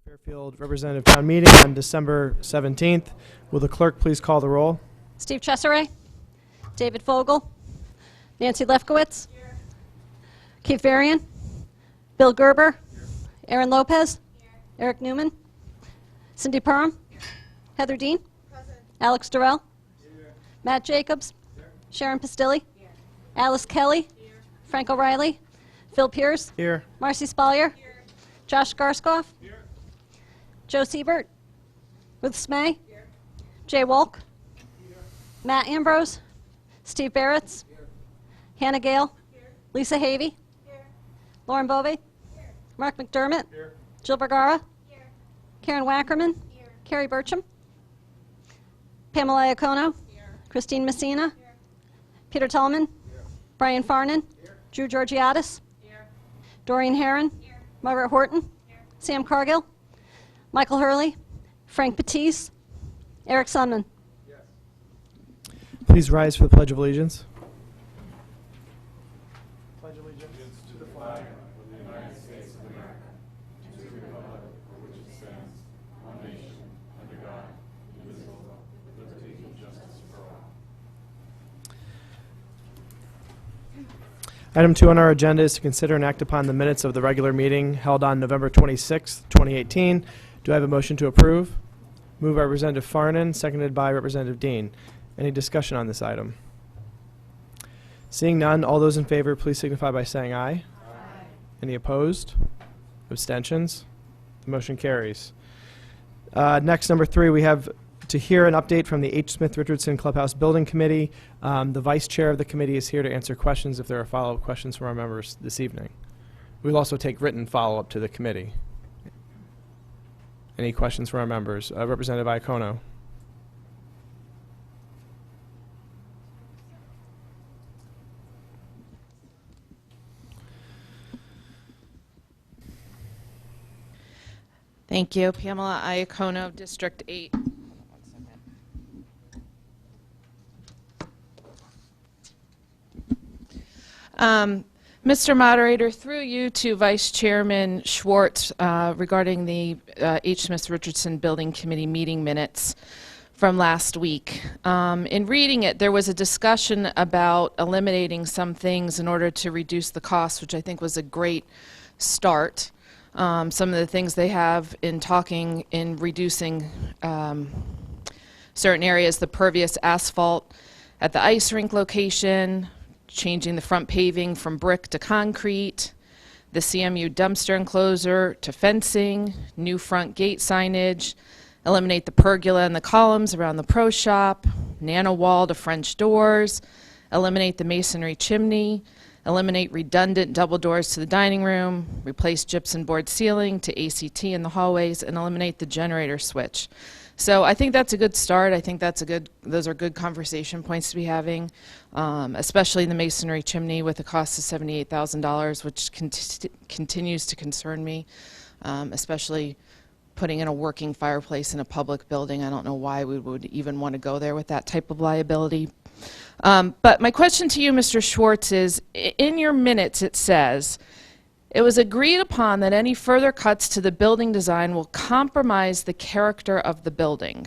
Fairfield Representative Town Meeting on December 17th. Will the clerk please call the roll? Steve Chesaray. David Fogel. Nancy Lefkowitz. Here. Keith Varian. Bill Gerber. Here. Aaron Lopez. Here. Eric Newman. Cindy Perham. Here. Heather Dean. Present. Alex Durrell. Here. Matt Jacobs. Here. Sharon Pastilli. Here. Alice Kelly. Here. Frank O'Reilly. Phil Pierce. Here. Marcy Spallier. Here. Josh Garskoff. Here. Joe Siebert. Ruth Smay. Here. Jay Wolk. Here. Matt Ambrose. Steve Barretts. Here. Hannah Gale. Here. Lisa Havey. Here. Lauren Bove. Here. Mark McDermott. Here. Jill Bergara. Here. Karen Wackerman. Here. Carrie Burcham. Pamela Iacono. Here. Christine Messina. Here. Peter Tillman. Here. Brian Farnan. Here. Drew Georgiadis. Here. Doreen Herron. Here. Margaret Horton. Here. Sam Cargill. Michael Hurley. Frank Batiste. Eric Sunman. Yes. Please rise for the Pledge of Allegiance. Pledge allegiance to the flag of the United States of America, to the republic for which it stands, one nation, under God, indivisible, with liberty and justice for all. Item 2 on our agenda is to consider and act upon the minutes of the regular meeting held on November 26th, 2018. Do I have a motion to approve? Moved by Representative Farnan, seconded by Representative Dean. Any discussion on this item? Seeing none, all those in favor, please signify by saying aye. Aye. Any opposed? Abstentions? The motion carries. Next, number 3, we have to hear an update from the H. Smith Richardson Clubhouse Building Committee. The Vice Chair of the committee is here to answer questions if there are follow-up questions from our members this evening. We'll also take written follow-up to the committee. Any questions from our members? Representative Iacono. Thank you. Pamela Iacono, District 8. Mr. Moderator, through you to Vice Chairman Schwartz regarding the H. Smith Richardson Building Committee meeting minutes from last week. In reading it, there was a discussion about eliminating some things in order to reduce the cost, which I think was a great start. Some of the things they have in talking in reducing certain areas, the pervious asphalt at the ice rink location, changing the front paving from brick to concrete, the CMU dumpster enclosure to fencing, new front gate signage, eliminate the pergola and the columns around the pro shop, nano wall to French doors, eliminate the masonry chimney, eliminate redundant double doors to the dining room, replace gypsum board ceiling to ACT in the hallways, and eliminate the generator switch. So I think that's a good start. I think those are good conversation points to be having, especially the masonry chimney with a cost of $78,000, which continues to concern me, especially putting in a working fireplace in a public building. I don't know why we would even want to go there with that type of liability. But my question to you, Mr. Schwartz, is in your minutes it says, it was agreed upon that any further cuts to the building design will compromise the character of the building.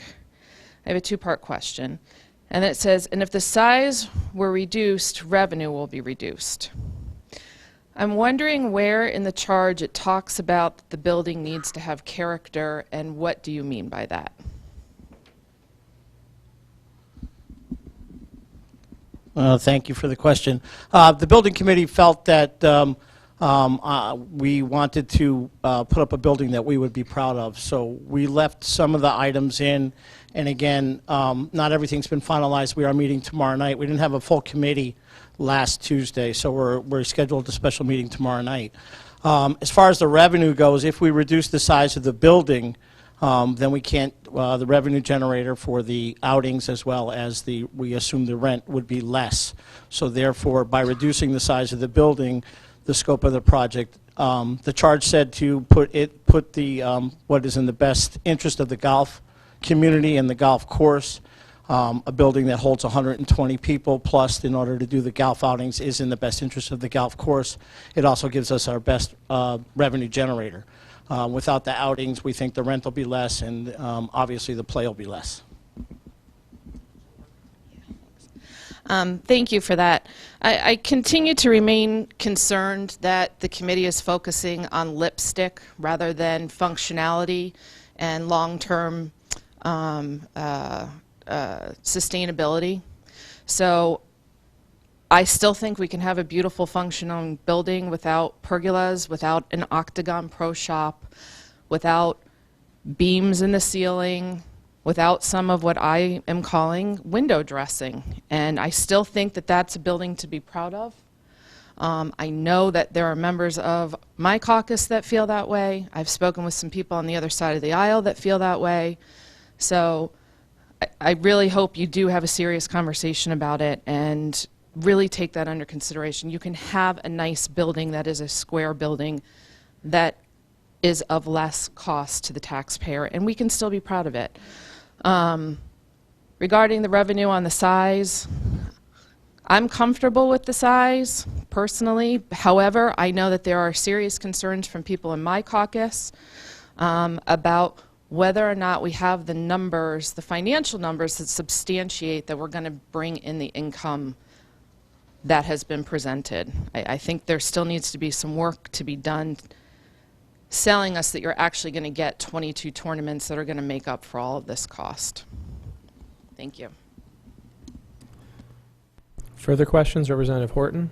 I have a two-part question. And it says, and if the size were reduced, revenue will be reduced. I'm wondering where in the charge it talks about that the building needs to have character, and what do you mean by that? Thank you for the question. The building committee felt that we wanted to put up a building that we would be proud of. So we left some of the items in, and again, not everything's been finalized. We are meeting tomorrow night. We didn't have a full committee last Tuesday, so we're scheduled a special meeting tomorrow night. As far as the revenue goes, if we reduce the size of the building, then we can't, the revenue generator for the outings as well as we assume the rent would be less. So therefore, by reducing the size of the building, the scope of the project, the charge said to put the what is in the best interest of the golf community and the golf course. A building that holds 120 people plus in order to do the golf outings is in the best interest of the golf course. It also gives us our best revenue generator. Without the outings, we think the rent will be less, and obviously the play will be less. Thank you for that. I continue to remain concerned that the committee is focusing on lipstick rather than functionality and long-term sustainability. So I still think we can have a beautiful functioning building without pergolas, without an octagon pro shop, without beams in the ceiling, without some of what I am calling window dressing. And I still think that that's a building to be proud of. I know that there are members of my caucus that feel that way. I've spoken with some people on the other side of the aisle that feel that way. So I really hope you do have a serious conversation about it and really take that under consideration. You can have a nice building that is a square building that is of less cost to the taxpayer, and we can still be proud of it. Regarding the revenue on the size, I'm comfortable with the size personally. However, I know that there are serious concerns from people in my caucus about whether or not we have the numbers, the financial numbers that substantiate that we're going to bring in the income that has been presented. I think there still needs to be some work to be done selling us that you're actually going to get 22 tournaments that are going to make up for all of this cost. Thank you. Further questions, Representative Horton?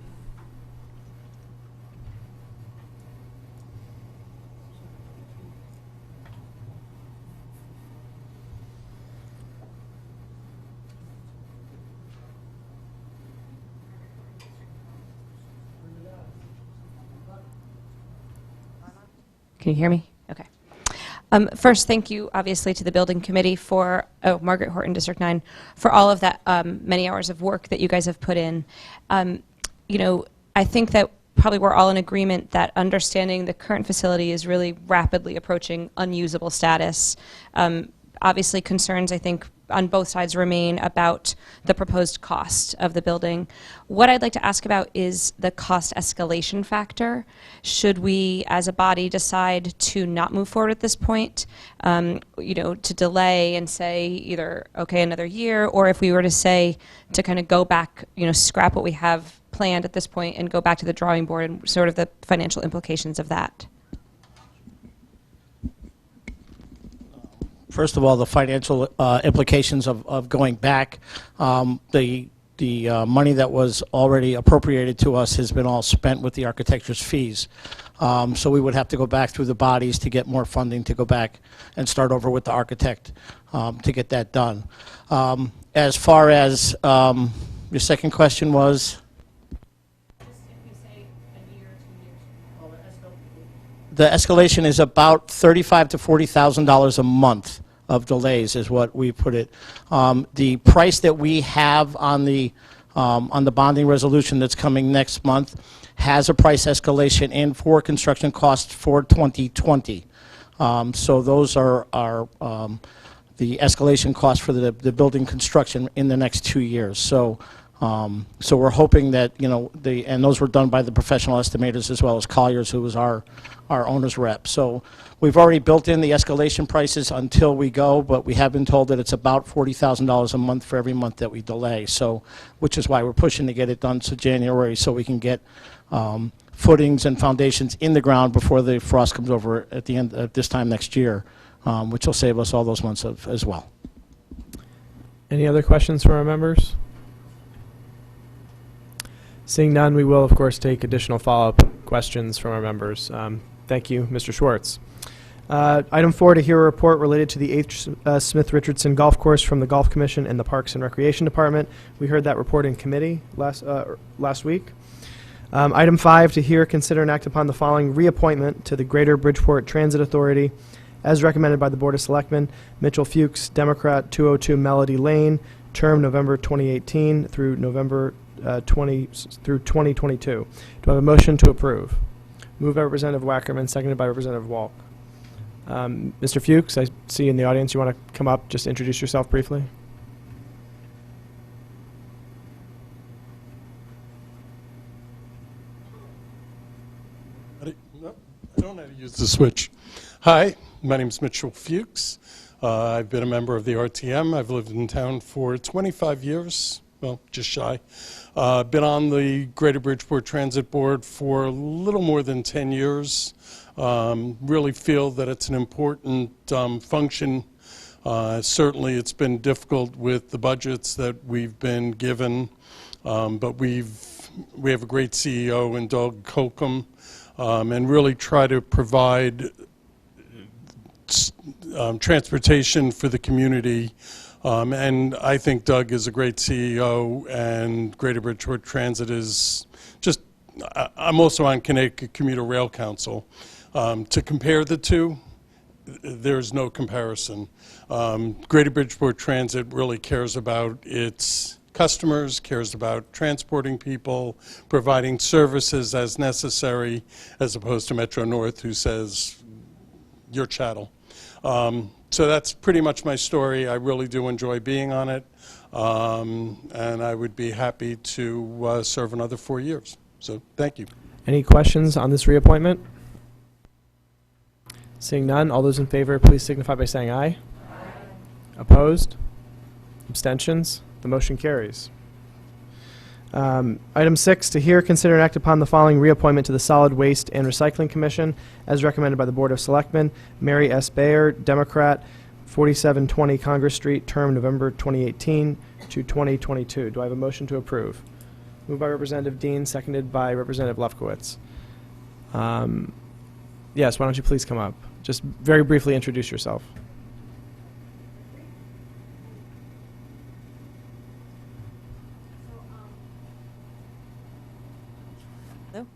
Can you hear me? Okay. First, thank you, obviously, to the Building Committee for, Margaret Horton, District 9, for all of that many hours of work that you guys have put in. You know, I think that probably we're all in agreement that understanding the current facility is really rapidly approaching unusable status. Obviously, concerns, I think, on both sides remain about the proposed cost of the building. What I'd like to ask about is the cost escalation factor. Should we, as a body, decide to not move forward at this point, you know, to delay and say either, okay, another year, or if we were to say to kind of go back, you know, scrap what we have planned at this point and go back to the drawing board and sort of the financial implications of that? First of all, the financial implications of going back, the money that was already appropriated to us has been all spent with the architecture's fees. So we would have to go back through the bodies to get more funding to go back and start over with the architect to get that done. As far as your second question was? The escalation is about $35,000 to $40,000 a month of delays is what we put it. The price that we have on the bonding resolution that's coming next month has a price escalation in for construction costs for 2020. So those are the escalation costs for the building construction in the next 2 years. So we're hoping that, you know, and those were done by the professional estimators as well as Colliers, who was our owner's rep. So we've already built in the escalation prices until we go, but we have been told that it's about $40,000 a month for every month that we delay. So, which is why we're pushing to get it done to January, so we can get footings and foundations in the ground before the frost comes over at the end of this time next year, which will save us all those months as well. Any other questions from our members? Seeing none, we will, of course, take additional follow-up questions from our members. Thank you, Mr. Schwartz. Item 4, to hear a report related to the H. Smith Richardson Golf Course from the Golf Commission and the Parks and Recreation Department. We heard that report in committee last week. Item 5, to hear, consider, and act upon the following reappointment to the Greater Bridgeport Transit Authority as recommended by the Board of Selectmen. Mitchell Fuchs, Democrat, 202 Melody Lane, term November 2018 through November 2022. Do I have a motion to approve? Moved by Representative Wackerman, seconded by Representative Walk. Mr. Fuchs, I see you in the audience. You want to come up, just introduce yourself briefly? No, I don't know how to use the switch. Hi, my name is Mitchell Fuchs. I've been a member of the RTM. I've lived in town for 25 years, well, just shy. Been on the Greater Bridgeport Transit Board for a little more than 10 years. Really feel that it's an important function. Certainly it's been difficult with the budgets that we've been given, but we have a great CEO in Doug Holcomb, and really try to provide transportation for the community. And I think Doug is a great CEO, and Greater Bridgeport Transit is just, I'm also on Connecticut Commuter Rail Council. To compare the two, there's no comparison. Greater Bridgeport Transit really cares about its customers, cares about transporting people, providing services as necessary, as opposed to Metro North, who says, your chattel. So that's pretty much my story. I really do enjoy being on it, and I would be happy to serve another 4 years. So thank you. Any questions on this reappointment? Seeing none, all those in favor, please signify by saying aye. Opposed? Abstentions? The motion carries. Item 6, to hear, consider, and act upon the following reappointment to the Solid Waste and Recycling Commission as recommended by the Board of Selectmen. Mary S. Bayer, Democrat, 4720 Congress Street, term November 2018 to 2022. Do I have a motion to approve? Moved by Representative Dean, seconded by Representative Lefkowitz. Yes, why don't you please come up? Just very briefly introduce yourself. Hello?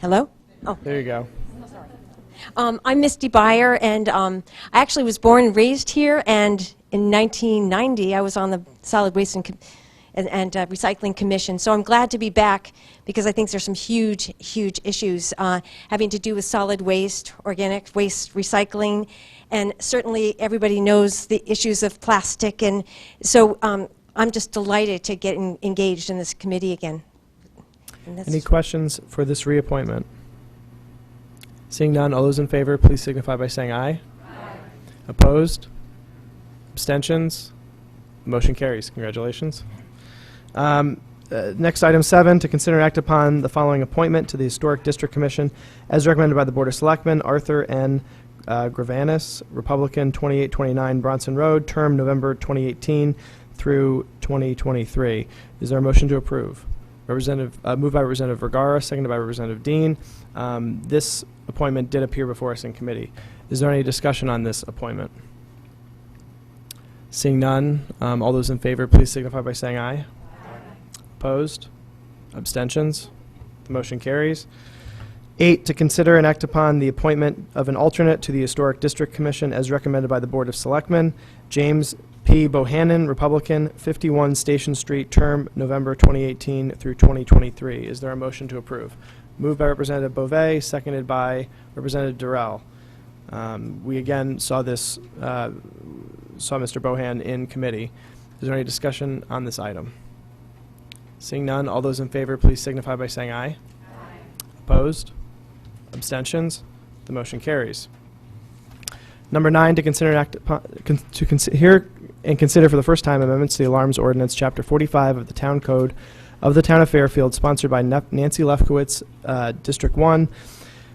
Hello? Oh. There you go. I'm Misty Byer, and I actually was born and raised here, and in 1990 I was on the Solid Waste and Recycling Commission. So I'm glad to be back because I think there's some huge, huge issues having to do with solid waste, organic waste recycling, and certainly everybody knows the issues of plastic. And so I'm just delighted to get engaged in this committee again. And that's Any questions for this reappointment? Seeing none, all those in favor, please signify by saying aye. Aye. Opposed? Abstentions? Motion carries. Congratulations. Next, item 7, to consider and act upon the following appointment to the Historic District Commission as recommended by the Board of Selectmen. Arthur N. Gravanis, Republican, 2829 Bronson Road, term November 2018 through 2023. Is there a motion to approve? Moved by Representative Vergara, seconded by Representative Dean. This appointment did appear before us in committee. Is there any discussion on this appointment? Seeing none, all those in favor, please signify by saying aye. Aye. Opposed? Abstentions? The motion carries. 8, to consider and act upon the appointment of an alternate to the Historic District Commission as recommended by the Board of Selectmen. James P. Bohannon, Republican, 51 Station Street, term November 2018 through 2023. Is there a motion to approve? Moved by Representative Beauvais, seconded by Representative Durrell. We again saw this, saw Mr. Bohan in committee. Is there any discussion on this item? Seeing none, all those in favor, please signify by saying aye. Aye. Opposed? Abstentions? The motion carries. Number 9, to consider and act upon, hear and consider for the first time amendments to the Alarms Ordinance, Chapter 45 of the Town Code of the Town of Fairfield, sponsored by Nancy Lefkowitz, District 1,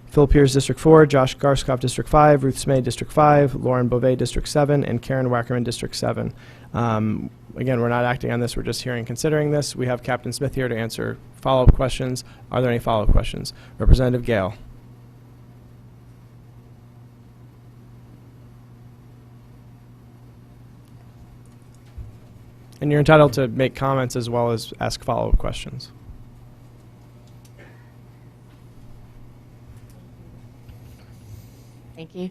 Phil Pierce, District 4, Josh Garskoff, District 5, Ruth Smay, District 5, Lauren Beauvais, District 7, and Karen Wackerman, District 7. Again, we're not acting on this, we're just hearing and considering this. We have Captain Smith here to answer follow-up questions. Are there any follow-up questions? Representative Gale. And you're entitled to make comments as well as ask follow-up questions. Thank you.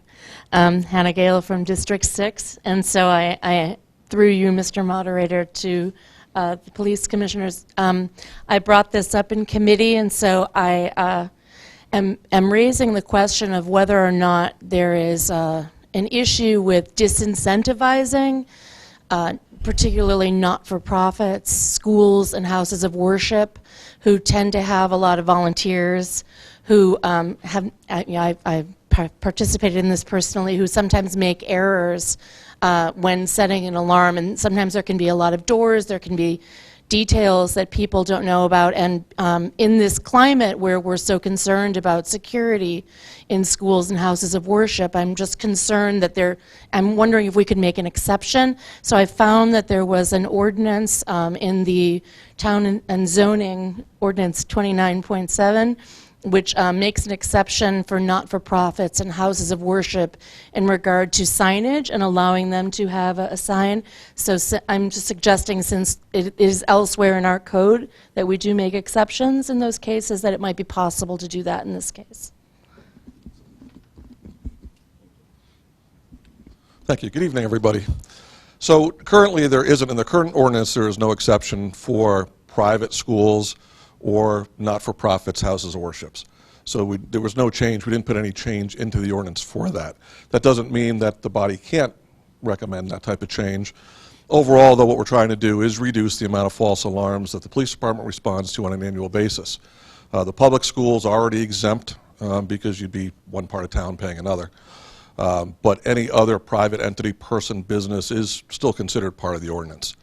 Hannah Gale from District 6. And so I through you, Mr. Moderator, to the police commissioners. I brought this up in committee, and so I am raising the question of whether or not there is an an issue with disincentivizing particularly not-for-profits, schools, and houses of worship, who tend to have a lot of volunteers, who I've participated in this personally, who sometimes make errors when setting an alarm, and sometimes there can be a lot of doors, there can be details that people don't know about, and in this climate where we're so concerned about security in schools and houses of worship, I'm just concerned that I'm wondering if we could make an exception. So I found that there was an ordinance in the Town and Zoning Ordinance 29.7, which makes an exception for not-for-profits and houses of worship in regard to signage and allowing them to have a sign. So I'm just suggesting, since it is elsewhere in our code that we do make exceptions in those cases, that it might be possible to do that in this case. Thank you. Good evening, everybody. So currently there isn't, in the current ordinance, there is no exception for private schools or not-for-profits, houses of worships. So there was no change. We didn't put any change into the ordinance for that. That doesn't mean that the body can't recommend that type of change. Overall, though, what we're trying to do is reduce the amount of false alarms that the police department responds to on an annual basis. The public schools are already exempt because you'd be one part of town paying another. But any other private entity, person, business is still considered part of the ordinance.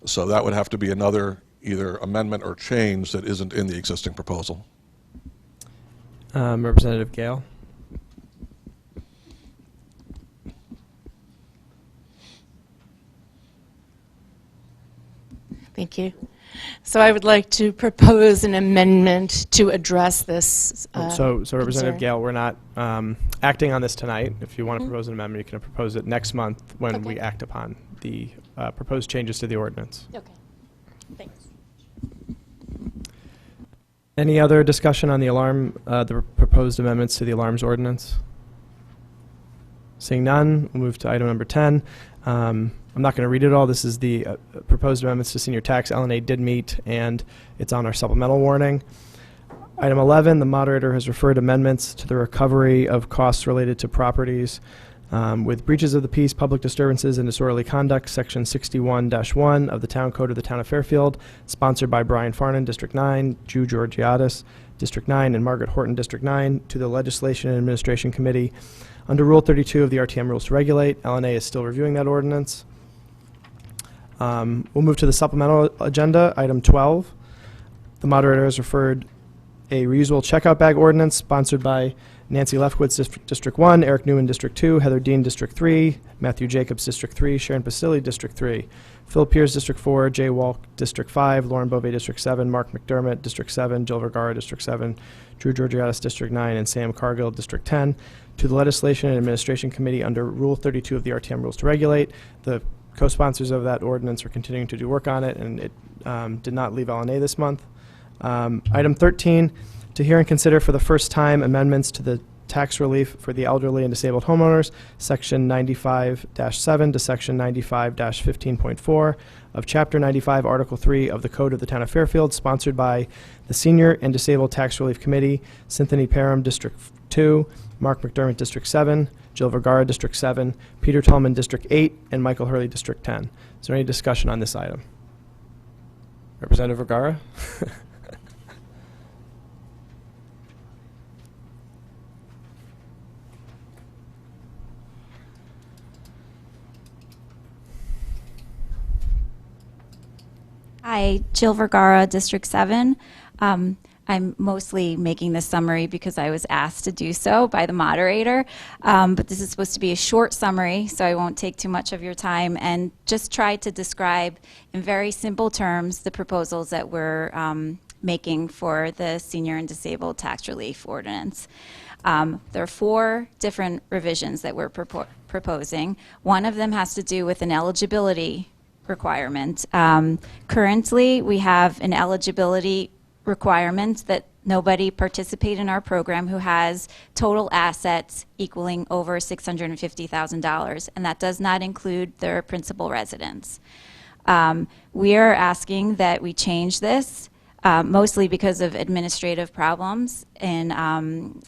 So that would have to be another either amendment or change that isn't in the existing proposal. Representative Gale. Thank you. So I would like to propose an amendment to address this. So Representative concern. Gale, we're not acting on this tonight. If you want to propose an amendment, you can propose it next month when we act upon the proposed changes to the ordinance. Okay. Thanks. Any other discussion on the alarm, the proposed amendments to the alarms ordinance? Seeing none, we'll move to item number 10. I'm not going to read it all. This is the proposed amendments to senior tax. LNA did meet, and it's on our supplemental warning. Item 11, the moderator has referred amendments to the recovery of costs related to properties with breaches of the peace, public disturbances, and disorderly conduct, section 61-1 of the Town Code of the Town of Fairfield, sponsored by Brian Farnan, District 9, Drew Georgiadis, District 9, and Margaret Horton, District 9, to the Legislation and Administration Committee. Under Rule 32 of the RTM Rules to Regulate, LNA is still reviewing that ordinance. We'll move to the supplemental agenda, item 12. The moderator has referred a reusable checkout bag ordinance sponsored by Nancy Lefkowitz, District 1, Eric Newman, District 2, Heather Dean, District 3, Matthew Jacobs, District 3, Sharon Pasili, District 3, Phil Pierce, District 4, Jay Walk, District 5, Lauren Bove, District 7, Mark McDermott, District 7, Jill Vergara, District 7, Drew Georgiadis, District 9, and Sam Cargill, District 10, to the Legislation and Administration Committee under Rule 32 of the RTM Rules to Regulate. The co-sponsors of that ordinance are continuing to do work on it, and it did not leave LNA this month. Item 13, to hear and consider for the first time amendments to the tax relief for the elderly and disabled homeowners, Section 95-7 to Section 95-15.4 of Chapter 95, Article 3 of the Code of the Town of Fairfield, sponsored by the Senior and Disabled Tax Relief Committee, Cynthia Parham, District 2, Mark McDermott, District 7, Jill Vergara, District 7, Peter Tallman, District 8, and Michael Hurley, District 10. Is there any discussion on this item? Representative Vergara? Hi, Jill Vergara, District 7. I'm mostly making this summary because I was asked to do so by the moderator, but this is supposed to be a short summary, so I won't take too much of your time, and just try to describe in very simple terms the proposals that we're making for the Senior and Disabled Tax Relief Ordinance. There are 4 different revisions that we're proposing. One of them has to do with an eligibility requirement. Currently, we have an eligibility requirement that nobody participate in our program who has total assets equaling over $650,000, and that does not include their principal residence. We are asking that we change this, mostly because of administrative problems in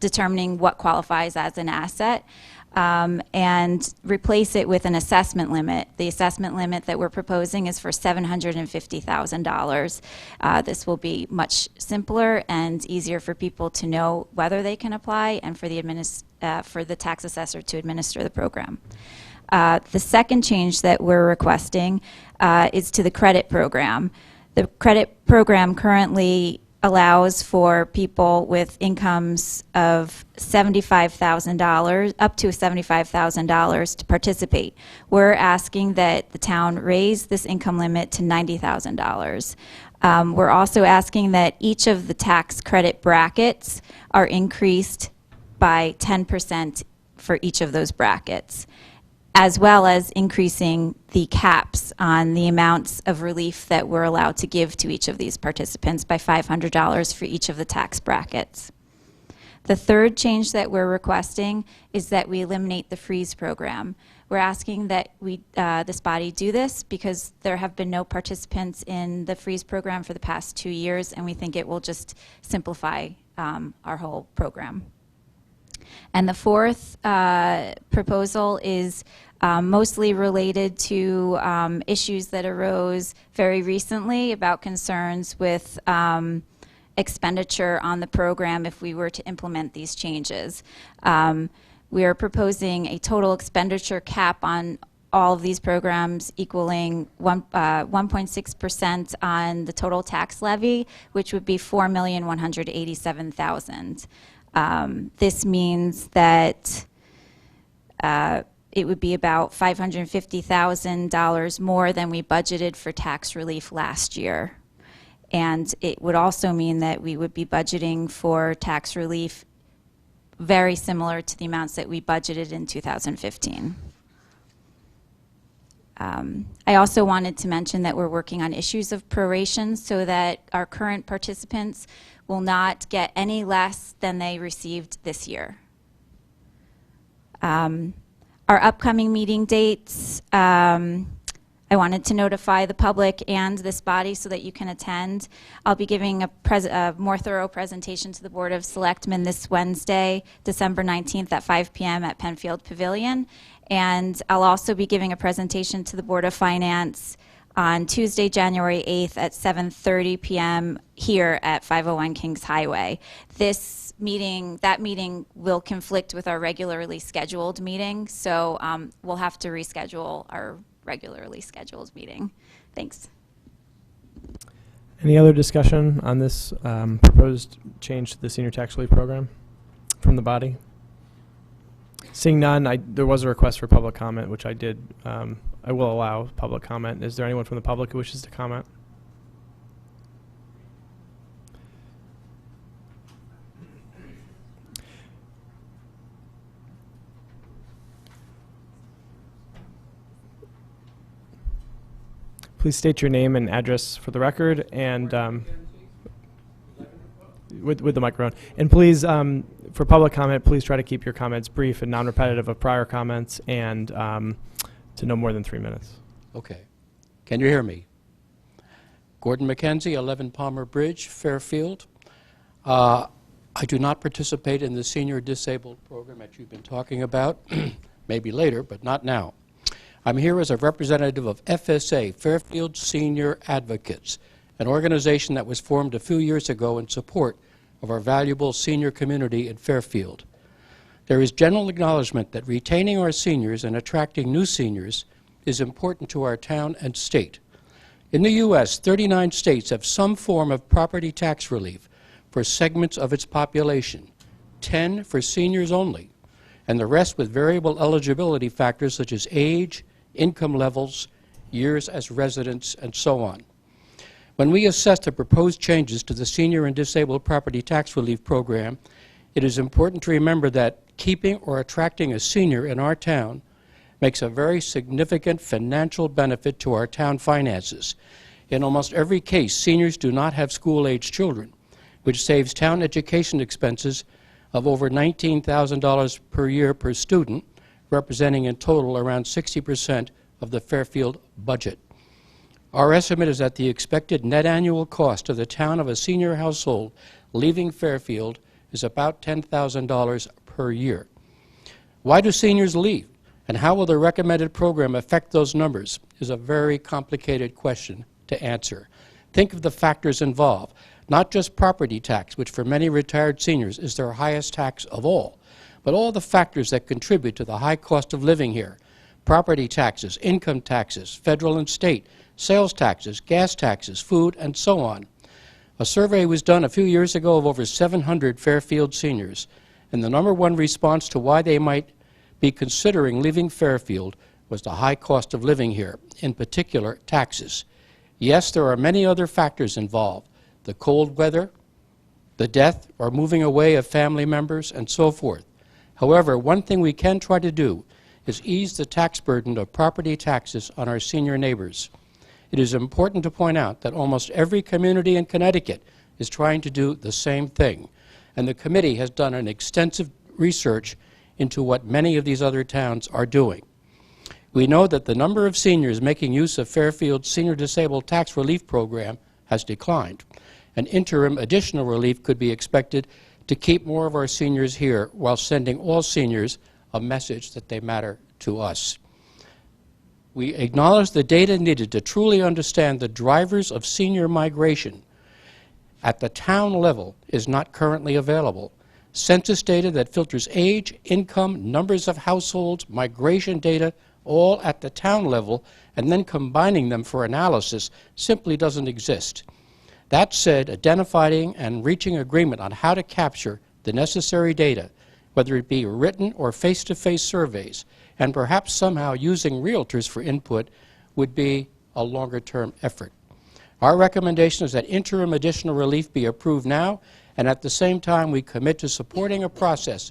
determining what qualifies as an asset. and replace it with an assessment limit. The assessment limit that we're proposing is for $750,000. This will be much simpler and easier for people to know whether they can apply and for the tax assessor to administer the program. The second change that we're requesting is to the credit program. The credit program currently allows for people with incomes of $75,000, up to $75,000 to participate. We're asking that the town raise this income limit to $90,000. We're also asking that each of the tax credit brackets are increased by 10% for each of those brackets, as well as increasing the caps on the amounts of relief that we're allowed to give to each of these participants by $500 for each of the tax brackets. The third change that we're requesting is that we eliminate the freeze program. We're asking that this body do this because there have been no participants in the freeze program for the past 2 years, and we think it will just simplify our whole program. And the fourth proposal is mostly related to issues that arose very recently about concerns with expenditure on the program if we were to implement these changes. We are proposing a total expenditure cap on all of these programs equaling 1.6% on the total tax levy, which would be $4,187,000. This means that it would be about $550,000 more than we budgeted for tax relief last year. And it would also mean that we would be budgeting for tax relief very similar to the amounts that we budgeted in 2015. I also wanted to mention that we're working on issues of proration so that our current participants will not get any less than they received this year. Our upcoming meeting dates, I wanted to notify the public and this body so that you can attend. I'll be giving a more thorough presentation to the Board of Selectmen this Wednesday, December 19th at 5 p.m. at Penfield Pavilion. And I'll also be giving a presentation to the Board of Finance on Tuesday, January 8th at 7:30 p.m. here at 501 Kings Highway. That meeting will conflict with our regularly scheduled meeting, so we'll have to reschedule our regularly scheduled meeting. Thanks. Any other discussion on this proposed change to the senior tax relief program from the body? Seeing none, there was a request for public comment, which I did. I will allow public comment. Is there anyone from the public who wishes to comment? Please state your name and address for the record, and with the microphone. And please, for public comment, please try to keep your comments brief and non-repetitive of prior comments, and to no more than 3 minutes. Okay. Can you hear me? Gordon McKenzie, 11 Palmer Bridge, Fairfield. I do not participate in the senior disabled program that you've been talking about. Maybe later, but not now. I'm here as a representative of FSA, Fairfield Senior Advocates, an organization that was formed a few years ago in support of our valuable senior community in Fairfield. There is general acknowledgement that retaining our seniors and attracting new seniors is important to our town and state. In the U.S., 39 states have some form of property tax relief for segments of its population, 10 for seniors only, and the rest with variable eligibility factors such as age, income levels, years as residents, and so on. When we assess the proposed changes to the senior and disabled property tax relief program, it is important to remember that keeping or attracting a senior in our town makes a very significant financial benefit to our town finances. In almost every case, seniors do not have school-age children, which saves town education expenses of over $19,000 per year per student, representing in total around 60% of the Fairfield budget. Our estimate is that the expected net annual cost to the town of a senior household leaving Fairfield is about $10,000 per year. Why do seniors leave? And how will the recommended program affect those numbers is a very complicated question to answer. Think of the factors involved, not just property tax, which for many retired seniors is their highest tax of all, but all the factors that contribute to the high cost of living here. Property taxes, income taxes, federal and state, sales taxes, gas taxes, food, and so on. A survey was done a few years ago of over 700 Fairfield seniors, and the number one response to why they might be considering leaving Fairfield was the high cost of living here, in particular taxes. Yes, there are many other factors involved, the cold weather, the death or moving away of family members, and so forth. However, one thing we can try to do is ease the tax burden of property taxes on our senior neighbors. It is important to point out that almost every community in Connecticut is trying to do the same thing, and the committee has done an extensive research into what many of these other towns are doing. We know that the number of seniors making use of Fairfield's Senior Disabled Tax Relief Program has declined. An interim additional relief could be expected to keep more of our seniors here while sending all seniors a message that they matter to us. We acknowledge the data needed to truly understand the drivers of senior migration at the town level is not currently available. Census data that filters age, income, numbers of households, migration data, all at the town level, and then combining them for analysis simply doesn't exist. That said, identifying and reaching agreement on how to capture the necessary data, whether it be written or face-to-face surveys, and perhaps somehow using realtors for input, would be a longer-term effort. Our recommendation is that interim additional relief be approved now, and at the same time we commit to supporting a process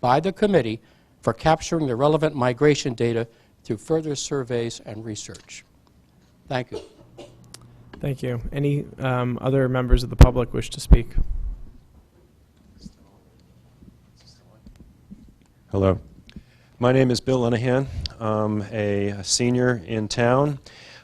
by the committee for capturing the relevant migration data through further surveys and research. Thank you. Thank you. Any other members of the public wish to speak? Hello. My name is Bill Linehan. I'm a senior in town,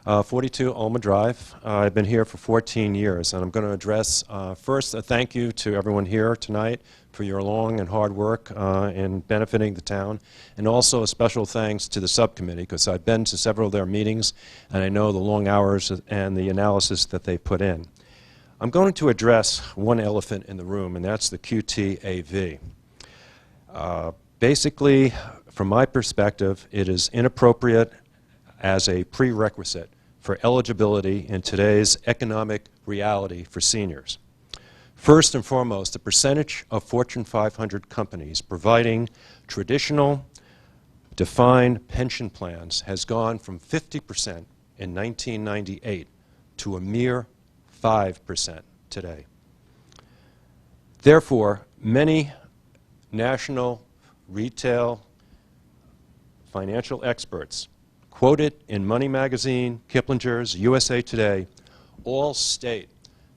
42 Alma Drive. I've been here for 14 years, and I'm going to address first a thank you to everyone here tonight for your long and hard work in benefiting the town, and also a special thanks to the subcommittee, because I've been to several of their meetings, and I know the long hours and the analysis that they put in. I'm going to address one elephant in the room, and that's the QTAV. Basically, from my perspective, it is inappropriate as a prerequisite for eligibility in today's economic reality for seniors. First and foremost, the percentage of Fortune 500 companies providing traditional defined pension plans has gone from 50% in 1998 to a mere 5% today. Therefore, many national retail financial experts quoted in Money Magazine, Kiplinger's, USA Today, all state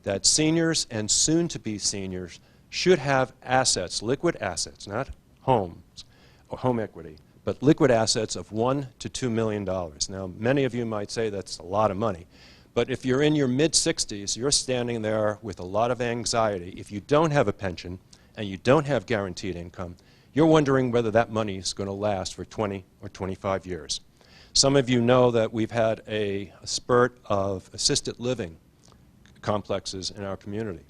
that seniors and soon-to-be seniors should have assets, liquid assets, not homes or home equity, but liquid assets of $1 to $2 million. Now, many of you might say that's a lot of money, but if you're in your mid-60s, you're standing there with a lot of anxiety. If you don't have a pension and you don't have guaranteed income, you're wondering whether that money is going to last for 20 or 25 years. Some of you know that we've had a spurt of assisted living complexes in our community.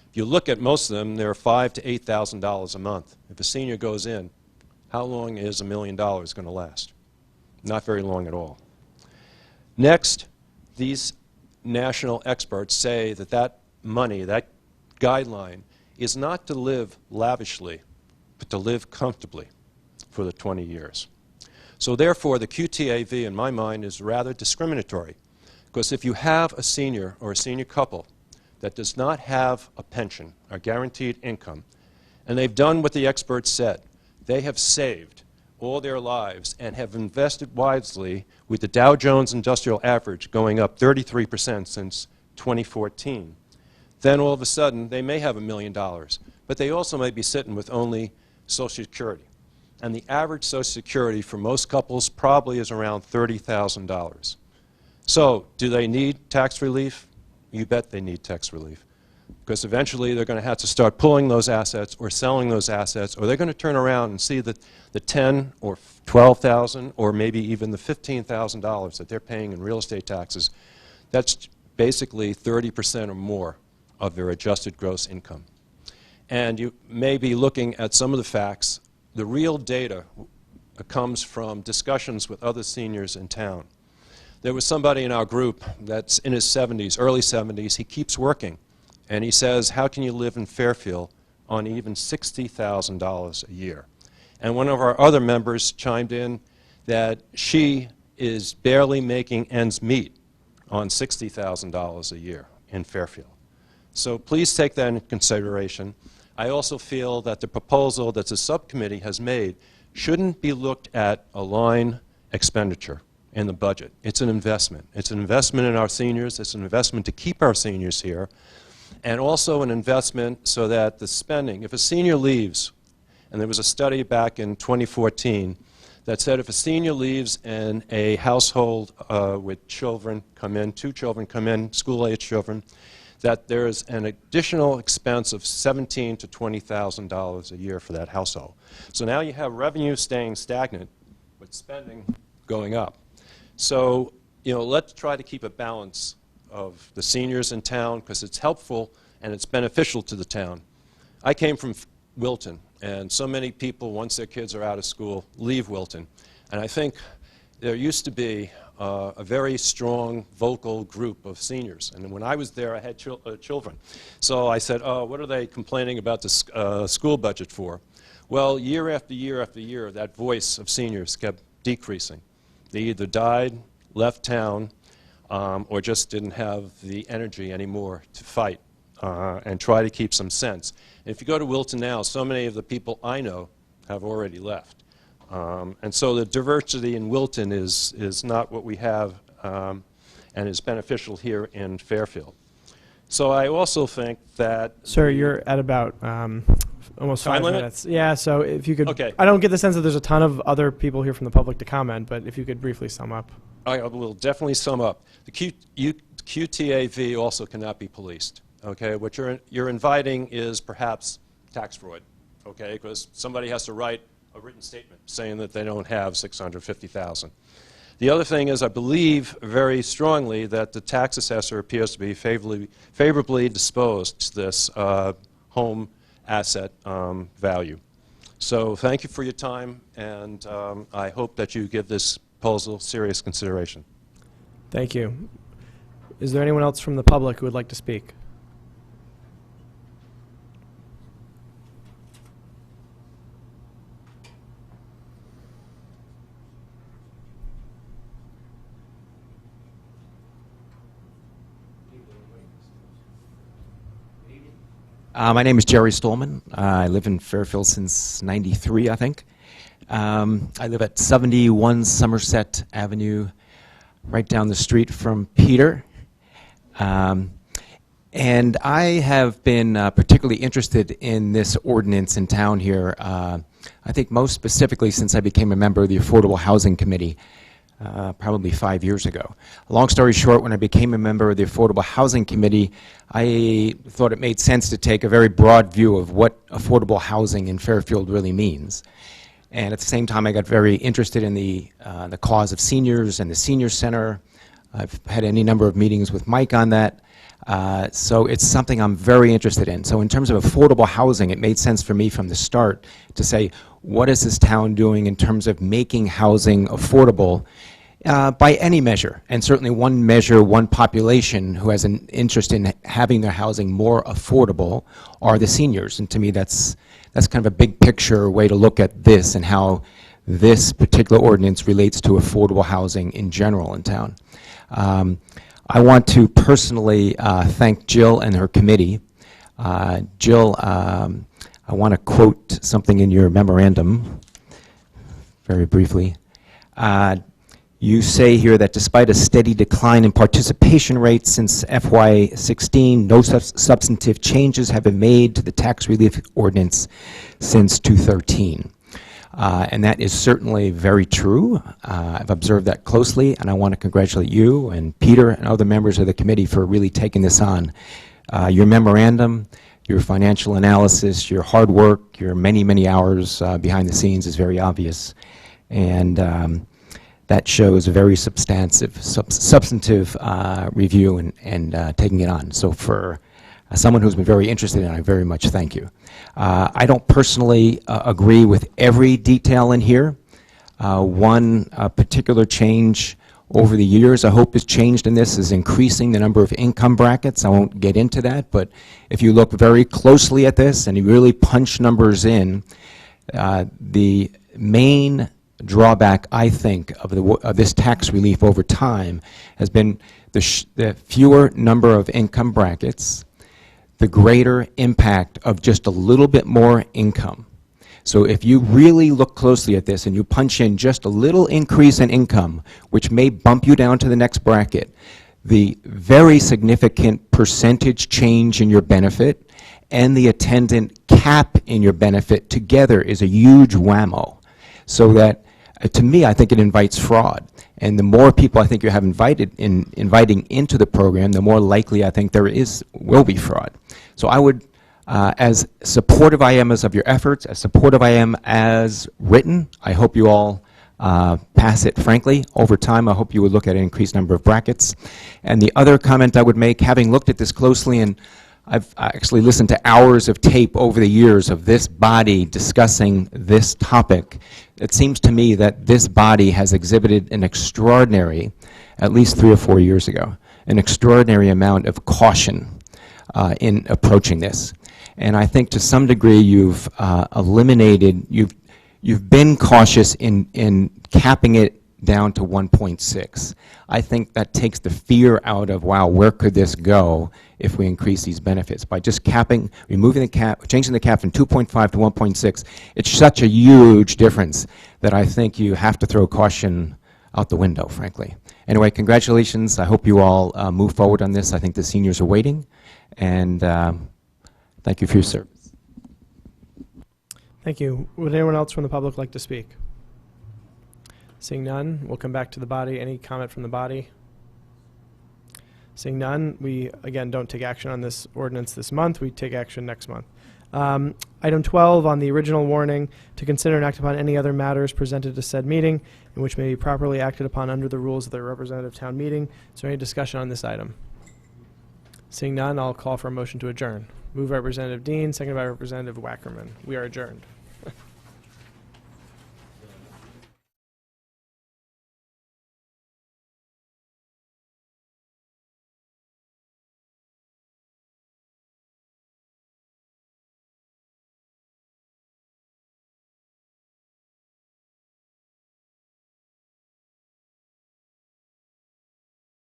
If you look at most of them, they're $5,000 to $8,000 a month. If a senior goes in, how long is $1 million going to last? Not very long at all. Next, these national experts say that that money, that guideline, is not to live lavishly, but to live comfortably for the 20 years. So therefore, the QTAV, in my mind, is rather discriminatory. Because if you have a senior or a senior couple that does not have a pension, a guaranteed income, and they've done what the experts said, they have saved all their lives and have invested wisely, with the Dow Jones Industrial Average going up 33% since 2014, then all of a sudden they may have $1 million, but they also may be sitting with only Social Security. And the average Social Security for most couples probably is around $30,000. So, do they need tax relief? You bet they need tax relief. because eventually they're going to have to start pulling those assets or selling those assets, or they're going to turn around and see that the $10,000 or $12,000 or maybe even the $15,000 that they're paying in real estate taxes, that's basically 30% or more of their adjusted gross income. And you may be looking at some of the facts. The real data comes from discussions with other seniors in town. There was somebody in our group that's in his 70s, early 70s. He keeps working. And he says, how can you live in Fairfield on even $60,000 a year? And one of our other members chimed in that she is barely making ends meet on $60,000 a year in Fairfield. So please take that into consideration. I also feel that the proposal that the subcommittee has made shouldn't be looked at a line expenditure in the budget. It's an investment. It's an investment in our seniors. It's an investment to keep our seniors here. And also an investment so that the spending, if a senior leaves, and there was a study back in 2014 that said if a senior leaves and a household with children come in, 2 children come in, school-age children, that there's an additional expense of $17,000 to $20,000 a year for that household. So now you have revenue staying stagnant, but spending going up. So, let's try to keep a balance of the seniors in town because it's helpful and it's beneficial to the town. I came from Wilton, and so many people, once their kids are out of school, leave Wilton. And I think there used to be a very strong, vocal group of seniors. And when I was there, I had children. So I said, oh, what are they complaining about the school budget for? Well, year after year after year, that voice of seniors kept decreasing. They either died, left town, or just didn't have the energy anymore to fight and try to keep some sense. And if you go to Wilton now, so many of the people I know have already left. And so the diversity in Wilton is not what we have and is beneficial here in Fairfield. So I also think that... Sir, you're at about almost 5 Time limit? minutes. Yeah, so if you could... Okay. I don't get the sense that there's a ton of other people here from the public to comment, but if you could briefly sum up. I will definitely sum up. The QTAV also cannot be policed. Okay, what you're inviting is perhaps tax fraud. Okay, because somebody has to write a written statement saying that they don't have $650,000. The other thing is, I believe very strongly that the tax assessor appears to be favorably disposed to this home asset value. So thank you for your time, and I hope that you give this proposal serious consideration. Thank you. Is there anyone else from the public who would like to speak? My name is Jerry Stolman. I live in Fairfield since '93, I think. I live at 71 Somerset Avenue, right down the street from Peter. And I have been particularly interested in this ordinance in town here, I think most specifically since I became a member of the Affordable Housing Committee probably 5 years ago. Long story short, when I became a member of the Affordable Housing Committee, I thought it made sense to take a very broad view of what affordable housing in Fairfield really means. And at the same time, I got very interested in the cause of seniors and the senior center. I've had any number of meetings with Mike on that. So it's something I'm very interested in. So in terms of affordable housing, it made sense for me from the start to say, what is this town doing in terms of making housing affordable by any measure? And certainly one measure, one population who has an interest in having their housing more affordable are the seniors. And to me, that's kind of a big picture way to look at this and how this particular ordinance relates to affordable housing in general in town. I want to personally thank Jill and her committee. Jill, I want to quote something in your memorandum very briefly. You say here that despite a steady decline in participation rates since FY16, no substantive changes have been made to the tax relief ordinance since 2013. And that is certainly very true. I've observed that closely, and I want to congratulate you and Peter and other members of the committee for really taking this on Your memorandum, your financial analysis, your hard work, your many, many hours behind the scenes is very obvious. And that shows a very substantive review and taking it on. So for someone who's been very interested in it, I very much thank you. I don't personally agree with every detail in here. One particular change over the years I hope has changed in this is increasing the number of income brackets. I won't get into that, but if you look very closely at this and you really punch numbers in, the main drawback, I think, of this tax relief over time has been the fewer number of income brackets, the greater impact of just a little bit more income. So if you really look closely at this and you punch in just a little increase in income, which may bump you down to the next bracket, the very significant percentage change in your benefit and the attendant cap in your benefit together is a huge whammo. So that, to me, I think it invites fraud. And the more people I think you have inviting into the program, the more likely I think will be fraud. So I would, as supportive I am of your efforts, as supportive I am as written, I hope you all pass it frankly. Over time, I hope you would look at an increased number of brackets. And the other comment I would make, having looked at this closely, and I've actually listened to hours of tape over the years of this body discussing this topic, it seems to me that this body has exhibited an extraordinary, at least 3 or 4 years ago, an extraordinary amount of caution in approaching this. And I think to some degree you've you've been cautious in capping it down to 1.6. I think that takes the fear out of, wow, where could this go if we increase these benefits? By just capping, removing the cap, changing the cap from 2.5 to 1.6, it's such a huge difference that I think you have to throw caution out the window, frankly. Anyway, congratulations. I hope you all move forward on this. I think the seniors are waiting, and thank you for your service. Thank you. Would anyone else from the public like to speak? Seeing none, we'll come back to the body. Any comment from the body? Seeing none, we, again, don't take action on this ordinance this month. We take action next month. Item 12 on the original warning, to consider and act upon any other matters presented to said meeting in which may be properly acted upon under the rules of the representative town meeting. Is there any discussion on this item? Seeing none, I'll call for a motion to adjourn. Moved by Representative Dean, seconded by Representative Wackerman. We are adjourned.